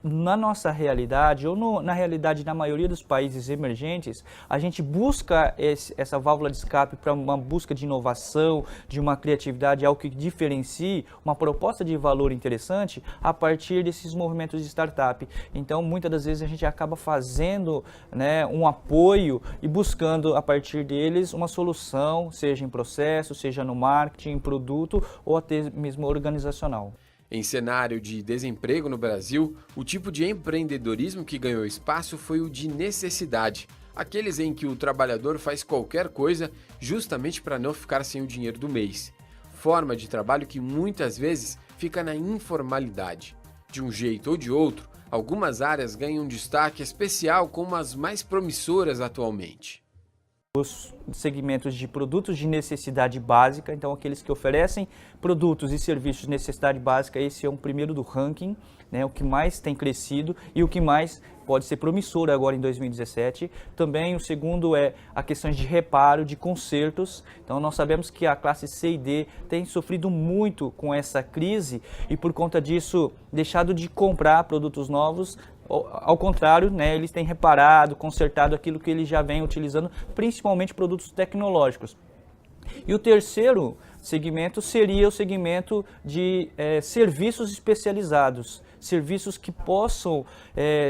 Na nossa realidade, ou na realidade da maioria dos países emergentes, a gente busca essa válvula de escape para uma busca de inovação, de uma criatividade, algo que diferencie uma proposta de valor interessante a partir desses movimentos de startup. Então, muitas das vezes a gente acaba fazendo, né, um apoio e buscando a partir deles uma solução, seja em processo, seja no marketing, em produto, ou até mesmo organizacional. Em cenário de desemprego no Brasil, o tipo de empreendedorismo que ganhou espaço foi o de necessidade, aqueles em que o trabalhador faz qualquer coisa justamente para não ficar sem o dinheiro do mês. Forma de trabalho que muitas vezes fica na informalidade. De um jeito ou de outro, algumas áreas ganham um destaque especial como as mais promissoras atualmente. Os segmentos de produtos de necessidade básica, então aqueles que oferecem produtos e serviços de necessidade básica, esse é o primeiro do ranking, né, o que mais tem crescido e o que mais pode ser promissor agora em 2017. Também o segundo é a questões de reparo, de consertos. Então nós sabemos que a classe C e D tem sofrido muito com essa crise e por conta disso deixado de comprar produtos novos. Ao contrário, né, eles têm reparado, consertado aquilo que eles já vêm utilizando, principalmente produtos tecnológicos. E o terceiro segmento seria o segmento de serviços especializados, serviços que possam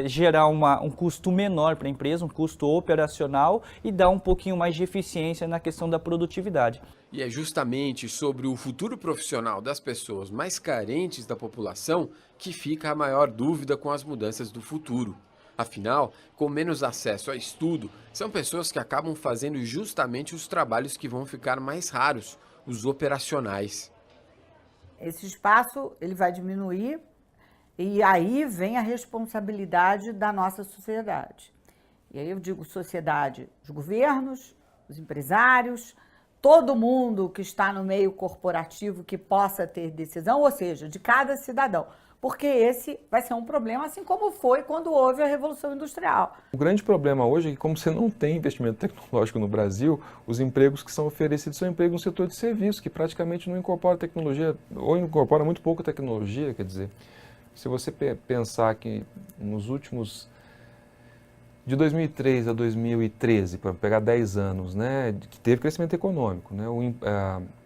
gerar um custo menor para a empresa, um custo operacional e dar um pouquinho mais de eficiência na questão da produtividade. E é justamente sobre o futuro profissional das pessoas mais carentes da população que fica a maior dúvida com as mudanças do futuro. Afinal, com menos acesso a estudo, são pessoas que acabam fazendo justamente os trabalhos que vão ficar mais raros, os operacionais. Esse espaço ele vai diminuir e aí vem a responsabilidade da nossa sociedade. E aí eu digo sociedade, os governos, os empresários, todo mundo que está no meio corporativo que possa ter decisão, ou seja, de cada cidadão. Porque esse vai ser um problema, assim como foi quando houve a Revolução Industrial. O grande problema hoje é que, como você não tem investimento tecnológico no Brasil, os empregos que são oferecidos são empregos no setor de serviço, que praticamente não incorpora tecnologia, ou incorpora muito pouca tecnologia, quer dizer. Se você pensar que nos últimos, de 2003 a 2013, para pegar 10 anos, né, que teve crescimento econômico, né,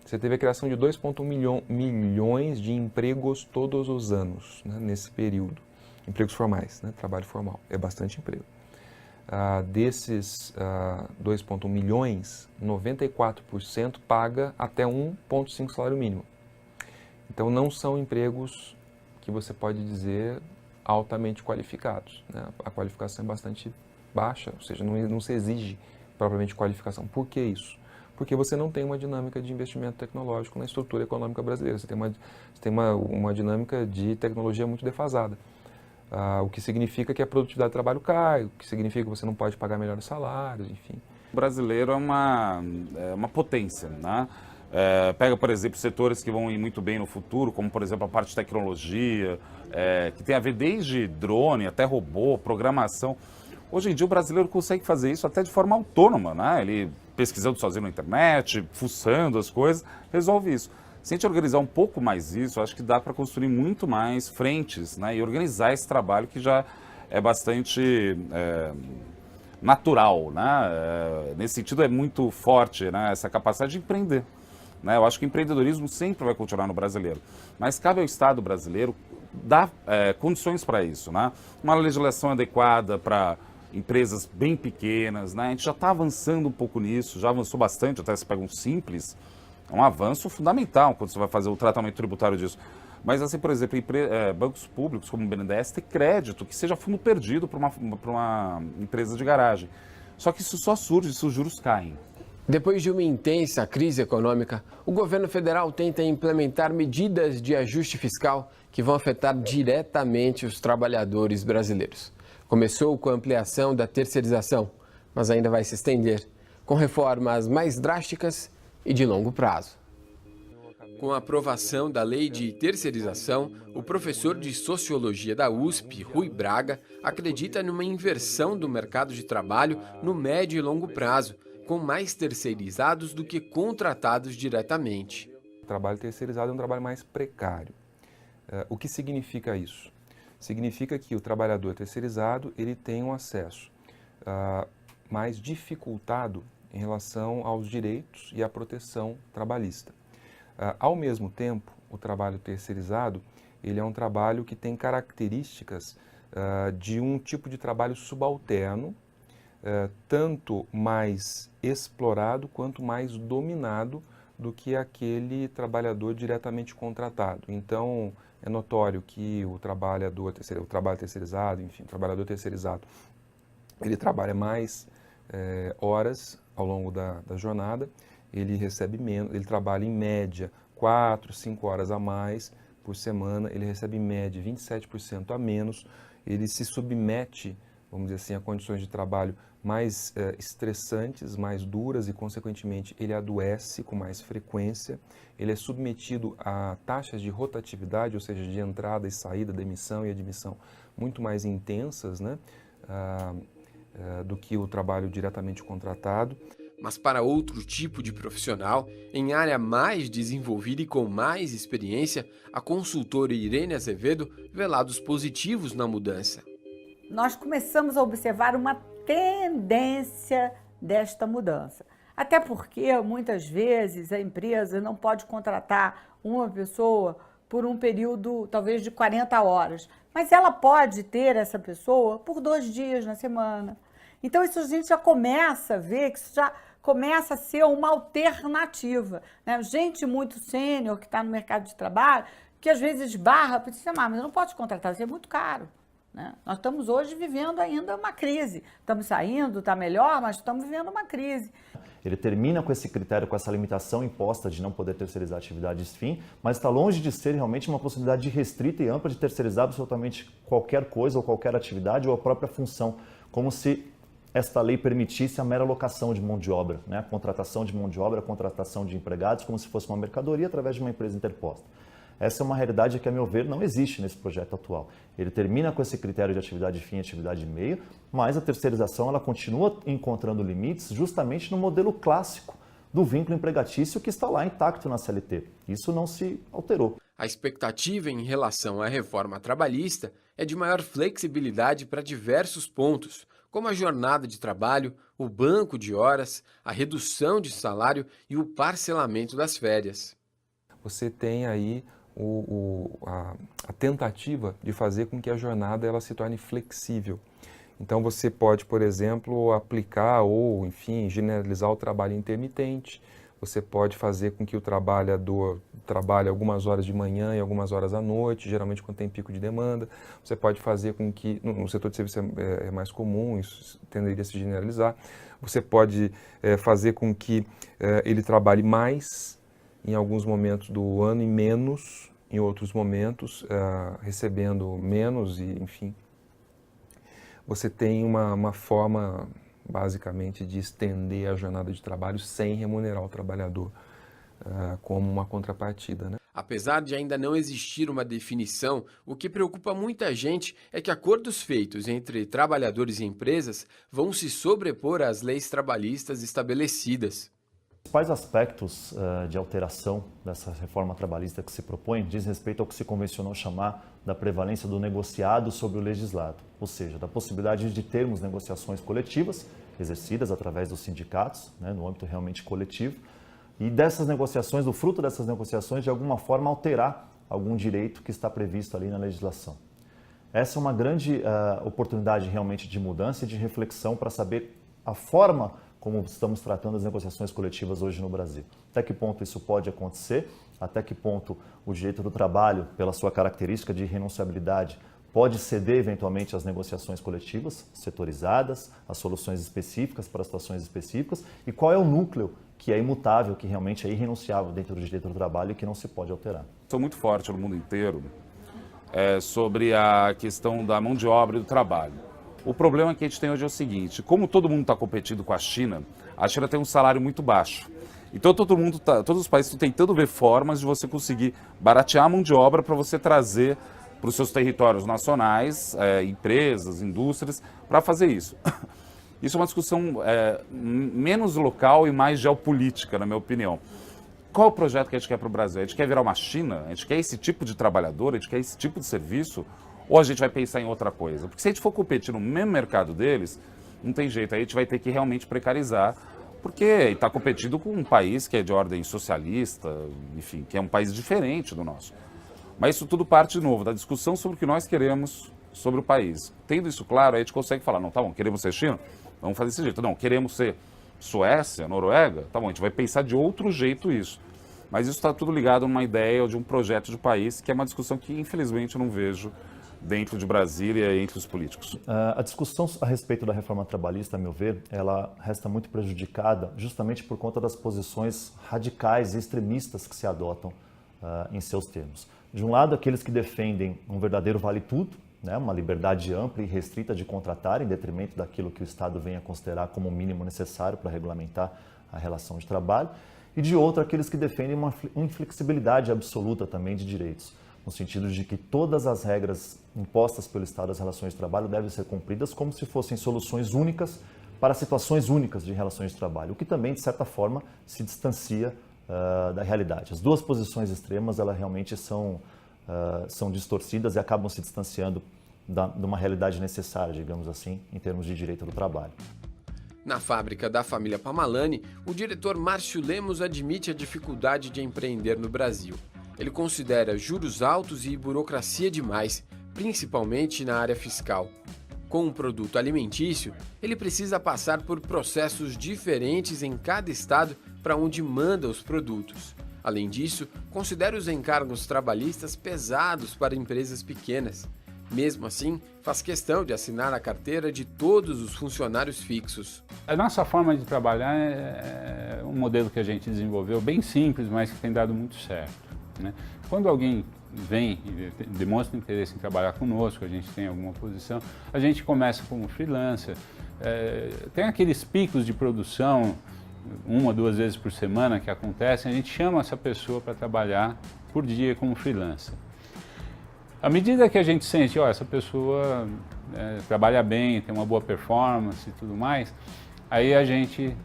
você teve a criação de 2,1 milhões de empregos todos os anos, né, nesse período. Empregos formais, né, trabalho formal, é bastante emprego. Desses 2,1 milhões, 94% paga até 1,5 salário mínimo. Então não são empregos que você pode dizer altamente qualificados, né? A qualificação é bastante baixa, ou seja, não se exige propriamente qualificação. Por que isso? Porque você não tem uma dinâmica de investimento tecnológico na estrutura econômica brasileira, você tem uma dinâmica de tecnologia muito defasada. O que significa que a produtividade do trabalho cai, o que significa que você não pode pagar melhores salários, enfim. O brasileiro é uma potência, né? Pega, por exemplo, setores que vão ir muito bem no futuro, como, por exemplo, a parte de tecnologia, que tem a ver desde drone até robô, programação. Hoje em dia o brasileiro consegue fazer isso até de forma autônoma, né? Ele pesquisando sozinho na internet, fuçando as coisas, resolve isso. Se a gente organizar um pouco mais isso, acho que dá para construir muito mais frentes, né? E organizar esse trabalho que já é bastante natural, né? Nesse sentido é muito forte, né? Essa capacidade de empreender. Né? Eu acho que o empreendedorismo sempre vai continuar no brasileiro, mas cabe ao Estado brasileiro dar condições para isso, né? Uma legislação adequada para empresas bem pequenas, né? A gente já está avançando um pouco nisso, já avançou bastante, até se pega um Simples, é um avanço fundamental quando você vai fazer o tratamento tributário disso. Mas assim, por exemplo, bancos públicos como o BNDES ter crédito, que seja fundo perdido para uma empresa de garagem. Só que isso só surge se os juros caem. Depois de uma intensa crise econômica, o governo federal tenta implementar medidas de ajuste fiscal que vão afetar diretamente os trabalhadores brasileiros. Começou com a ampliação da terceirização, mas ainda vai se estender, com reformas mais drásticas e de longo prazo. Com a aprovação da lei de terceirização, o professor de Sociologia da USP, Rui Braga, acredita numa inversão do mercado de trabalho no médio e longo prazo, com mais terceirizados do que contratados diretamente. O trabalho terceirizado é um trabalho mais precário. O que significa isso? Significa que o trabalhador terceirizado ele tem um acesso mais dificultado em relação aos direitos e à proteção trabalhista. Ao mesmo tempo, o trabalho terceirizado ele é um trabalho que tem características de um tipo de trabalho subalterno, tanto mais explorado quanto mais dominado do que aquele trabalhador diretamente contratado. Então, é notório que o trabalho terceirizado, enfim, o trabalhador terceirizado, ele trabalha mais horas ao longo da jornada, ele recebe menos, ele trabalha em média 4, 5 horas a mais por semana, ele recebe em média 27% a menos, ele se submete, vamos dizer assim, a condições de trabalho mais estressantes, mais duras e, consequentemente, ele adoece com mais frequência, ele é submetido a taxas de rotatividade, ou seja, de entrada e saída, demissão e admissão muito mais intensas, né, do que o trabalho diretamente contratado. Mas para outro tipo de profissional, em área mais desenvolvida e com mais experiência, a consultora Irene Azevedo vê lados positivos na mudança. Nós começamos a observar uma tendência desta mudança. Até porque, muitas vezes, a empresa não pode contratar uma pessoa por um período, talvez, de 40 horas. Mas ela pode ter essa pessoa por 2 dias na semana. Então, isso a gente já começa a ver que isso já começa a ser uma alternativa, né? Gente muito sênior que está no mercado de trabalho, que às vezes barra, para dizer, mas eu não posso te contratar, isso é muito caro. Né? Nós estamos hoje vivendo ainda uma crise. Estamos saindo, está melhor, mas estamos vivendo uma crise. Ele termina com esse critério, com essa limitação imposta de não poder terceirizar atividades fim, mas está longe de ser realmente uma possibilidade restrita e ampla de terceirizar absolutamente qualquer coisa ou qualquer atividade ou a própria função, como se esta lei permitisse a mera locação de mão de obra, né? A contratação de mão de obra, a contratação de empregados, como se fosse uma mercadoria através de uma empresa interposta. Essa é uma realidade que, a meu ver, não existe nesse projeto atual. Ele termina com esse critério de atividade fim e atividade meio, mas a terceirização ela continua encontrando limites justamente no modelo clássico do vínculo empregatício que está lá intacto na CLT. Isso não se alterou. A expectativa em relação à reforma trabalhista é de maior flexibilidade para diversos pontos, como a jornada de trabalho, o banco de horas, a redução de salário e o parcelamento das férias. Você tem aí a tentativa de fazer com que a jornada ela se torne flexível. Então você pode, por exemplo, aplicar ou, enfim, generalizar o trabalho intermitente. Você pode fazer com que o trabalhador trabalhe algumas horas de manhã e algumas horas à noite, geralmente quando tem pico de demanda. Você pode fazer com que, no setor de serviço é mais comum, isso tenderia a se generalizar. Você pode fazer com que ele trabalhe mais em alguns momentos do ano e menos em outros momentos, recebendo menos e, enfim. Você tem uma forma, basicamente, de estender a jornada de trabalho sem remunerar o trabalhador como uma contrapartida, né? Apesar de ainda não existir uma definição, o que preocupa muita gente é que acordos feitos entre trabalhadores e empresas vão se sobrepor às leis trabalhistas estabelecidas. Os principais aspectos de alteração dessa reforma trabalhista que se propõe diz respeito ao que se convencionou chamar da prevalência do negociado sobre o legislado, ou seja, da possibilidade de termos negociações coletivas exercidas através dos sindicatos, né, no âmbito realmente coletivo, e dessas negociações, do fruto dessas negociações, de alguma forma alterar algum direito que está previsto ali na legislação. Essa é uma grande oportunidade realmente de mudança e de reflexão para saber a forma como estamos tratando as negociações coletivas hoje no Brasil. Até que ponto isso pode acontecer, até que ponto o direito do trabalho, pela sua característica de renunciabilidade, pode ceder eventualmente às negociações coletivas, setorizadas, às soluções específicas para situações específicas, e qual é o núcleo que é imutável, que realmente é irrenunciável dentro do direito do trabalho e que não se pode alterar. Sou muito forte no mundo inteiro sobre a questão da mão de obra e do trabalho. O problema que a gente tem hoje é o seguinte: como todo mundo está competindo com a China tem um salário muito baixo. Então todos os países estão tentando ver formas de você conseguir baratear a mão de obra para você trazer para os seus territórios nacionais, empresas, indústrias, para fazer isso. Isso é uma discussão menos local e mais geopolítica, na minha opinião. Qual é o projeto que a gente quer para o Brasil? A gente quer virar uma China? A gente quer esse tipo de trabalhador? A gente quer esse tipo de serviço? Ou a gente vai pensar em outra coisa? Porque se a gente for competir no mesmo mercado deles, não tem jeito. Aí a gente vai ter que realmente precarizar, porque está competindo com um país que é de ordem socialista, enfim, que é um país diferente do nosso. Mas isso tudo parte, de novo, da discussão sobre o que nós queremos sobre o país. Tendo isso claro, aí a gente consegue falar, não, tá bom, queremos ser China? Vamos fazer desse jeito. Não, queremos ser Suécia, Noruega? Tá bom, a gente vai pensar de outro jeito isso. Mas isso está tudo ligado a uma ideia ou de um projeto de país, que é uma discussão que, infelizmente, eu não vejo dentro de Brasília e entre os políticos. A discussão a respeito da reforma trabalhista, a meu ver, ela resta muito prejudicada justamente por conta das posições radicais e extremistas que se adotam em seus termos. De um lado, aqueles que defendem um verdadeiro vale-tudo, uma liberdade ampla e restrita de contratar, em detrimento daquilo que o Estado venha a considerar como o mínimo necessário para regulamentar a relação de trabalho, e de outro, aqueles que defendem uma inflexibilidade absoluta também de direitos, no sentido de que todas as regras impostas pelo Estado às relações de trabalho devem ser cumpridas como se fossem soluções únicas para situações únicas de relações de trabalho, o que também, de certa forma, se distancia da realidade. As duas posições extremas, elas realmente são distorcidas e acabam se distanciando de uma realidade necessária, digamos assim, em termos de direito do trabalho. Na fábrica da família Pamalani, o diretor Márcio Lemos admite a dificuldade de empreender no Brasil. Ele considera juros altos e burocracia demais, principalmente na área fiscal. Com um produto alimentício, ele precisa passar por processos diferentes em cada estado para onde manda os produtos. Além disso, considera os encargos trabalhistas pesados para empresas pequenas. Mesmo assim, faz questão de assinar a carteira de todos os funcionários fixos. A nossa forma de trabalhar é um modelo que a gente desenvolveu bem simples, mas que tem dado muito certo, né? Quando alguém vem e demonstra interesse em trabalhar conosco, a gente tem alguma posição, a gente começa como freelancer. Tem aqueles picos de produção, 1 ou 2 vezes por semana que acontecem, a gente chama essa pessoa para trabalhar por dia como freelancer. À medida que a gente sente, essa pessoa trabalha bem, tem uma boa performance e tudo mais, aí a gente,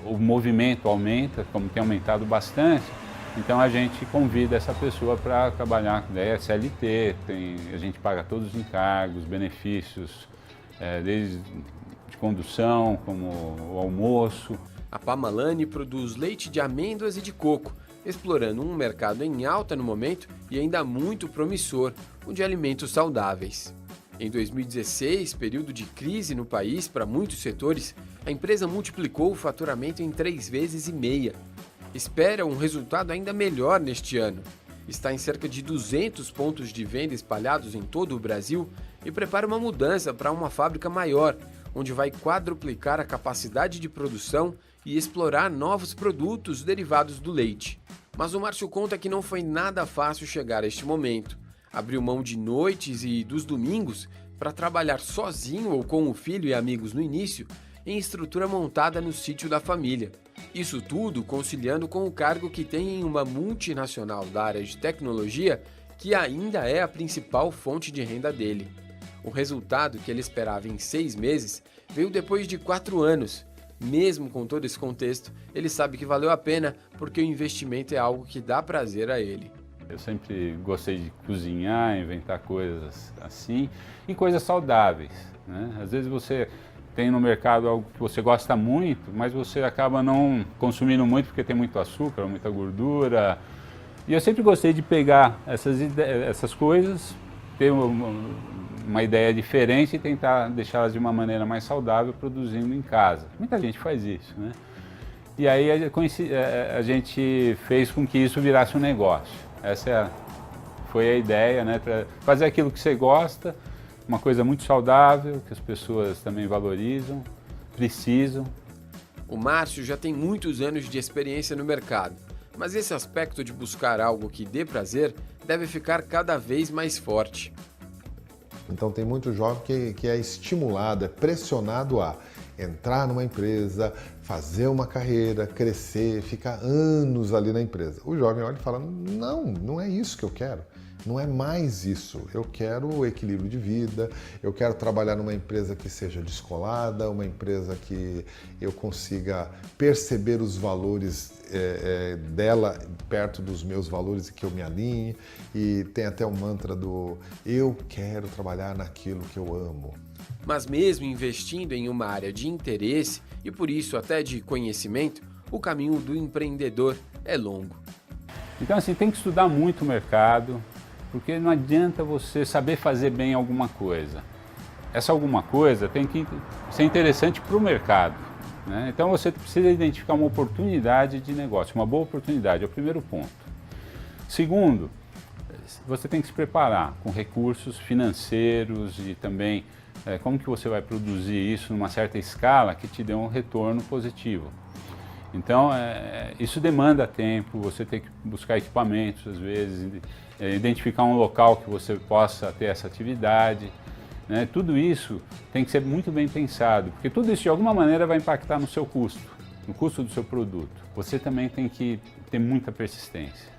o movimento aumenta, como tem aumentado bastante, então a gente convida essa pessoa para trabalhar, CLT, a gente paga todos os encargos, benefícios, desde de condução, como o almoço. A Pamalani produz leite de amêndoas e de coco, explorando um mercado em alta no momento e ainda muito promissor, o de alimentos saudáveis. Em 2016, período de crise no país para muitos setores, a empresa multiplicou o faturamento em 3,5 vezes. Espera um resultado ainda melhor neste ano. Está em cerca de 200 pontos de venda espalhados em todo o Brasil e prepara uma mudança para uma fábrica maior, onde vai quadruplicar a capacidade de produção e explorar novos produtos derivados do leite. Mas o Márcio conta que não foi nada fácil chegar a este momento. Abriu mão de noites e dos domingos para trabalhar sozinho ou com o filho e amigos no início, em estrutura montada no sítio da família. Isso tudo conciliando com o cargo que tem em uma multinacional da área de tecnologia, que ainda é a principal fonte de renda dele. O resultado que ele esperava em 6 meses veio depois de 4 anos. Mesmo com todo esse contexto, ele sabe que valeu a pena porque o investimento é algo que dá prazer a ele. Eu sempre gostei de cozinhar, inventar coisas assim e coisas saudáveis, né? Às vezes você tem no mercado algo que você gosta muito, mas você acaba não consumindo muito porque tem muito açúcar, muita gordura. E eu sempre gostei de pegar essas coisas, ter uma ideia diferente e tentar deixá-las de uma maneira mais saudável produzindo em casa. Muita gente faz isso, né? E aí a gente fez com que isso virasse um negócio. Essa foi a ideia, né? Para fazer aquilo que você gosta, uma coisa muito saudável, que as pessoas também valorizam, precisam. O Márcio já tem muitos anos de experiência no mercado, mas esse aspecto de buscar algo que dê prazer deve ficar cada vez mais forte. Então tem muito jovem que é estimulado, é pressionado a entrar numa empresa, fazer uma carreira, crescer, ficar anos ali na empresa. O jovem olha e fala, não é isso que eu quero. Não é mais isso. Eu quero o equilíbrio de vida, eu quero trabalhar numa empresa que seja descolada, uma empresa que eu consiga perceber os valores dela perto dos meus valores e que eu me alinhe. E tem até o mantra do eu quero trabalhar naquilo que eu amo. Mas mesmo investindo em uma área de interesse e por isso até de conhecimento, o caminho do empreendedor é longo. Então assim, tem que estudar muito o mercado, porque não adianta você saber fazer bem alguma coisa. Essa alguma coisa tem que ser interessante para o mercado, né? Então você precisa identificar uma oportunidade de negócio, uma boa oportunidade, é o primeiro ponto. Segundo, você tem que se preparar com recursos financeiros e também como que você vai produzir isso numa certa escala que te dê um retorno positivo. Então, isso demanda tempo, você tem que buscar equipamentos, às vezes, identificar um local que você possa ter essa atividade, né? Tudo isso tem que ser muito bem pensado, porque tudo isso de alguma maneira vai impactar no seu custo, no custo do seu produto. Você também tem que ter muita persistência.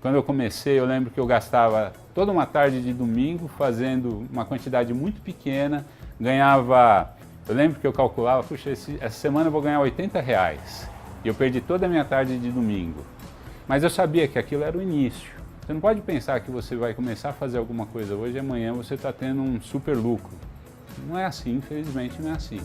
Quando eu comecei, eu lembro que eu gastava toda uma tarde de domingo fazendo uma quantidade muito pequena, ganhava, eu lembro que eu calculava, puxa, essa semana eu vou ganhar R$80. E eu perdi toda a minha tarde de domingo. Mas eu sabia que aquilo era o início. Você não pode pensar que você vai começar a fazer alguma coisa hoje e amanhã você está tendo um super lucro. Não é assim, infelizmente não é assim.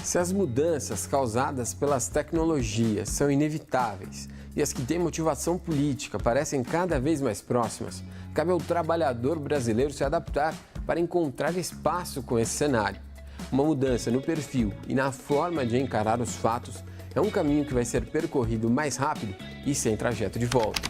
Se as mudanças causadas pelas tecnologias são inevitáveis e as que têm motivação política parecem cada vez mais próximas, cabe ao trabalhador brasileiro se adaptar para encontrar espaço com esse cenário. Uma mudança no perfil e na forma de encarar os fatos é um caminho que vai ser percorrido mais rápido e sem trajeto de volta.